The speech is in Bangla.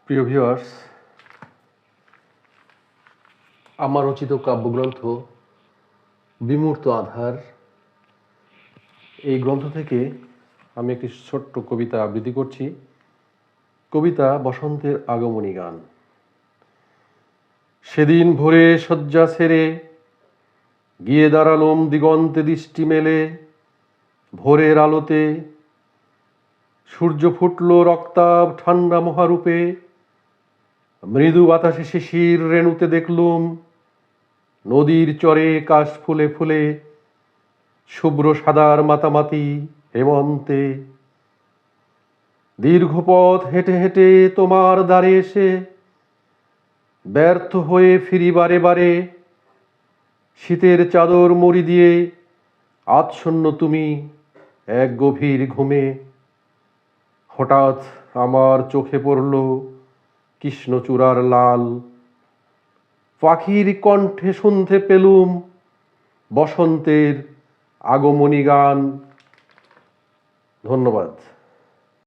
প্রিয় ভিউয়ার্স, আমার রচিত কাব্যগ্রন্থ বিমূর্ত আধার, এই গ্রন্থ থেকে আমি একটি ছোট্ট কবিতা আবৃত্তি করছি। কবিতা বসন্তের আগমনী গান। সেদিন ভোরে শয্যা ছেড়ে গিয়ে দাঁড়ালুম দিগন্তে দৃষ্টি মেলে। ভোরের আলোতে সূর্য ফুটল রক্তাভ ঠান্ডা মহারূপে। মৃদু বাতাসে শিশির রেণুতে দেখলুম নদীর চরে কাশ ফুলে ফুলে শুভ্র সাদার মাতামাতি হেমন্তে। দীর্ঘ পথ হেঁটে হেঁটে তোমার দ্বারে এসে ব্যর্থ হয়ে ফিরি বারে বারে। শীতের চাদর মুড়ি দিয়ে আচ্ছন্ন তুমি এক গভীর ঘুমে। হঠাৎ আমার চোখে পড়ল কৃষ্ণচূড়ার লাল। পাখির কণ্ঠে শুনতে পেলুম বসন্তের আগমনী গান। ধন্যবাদ।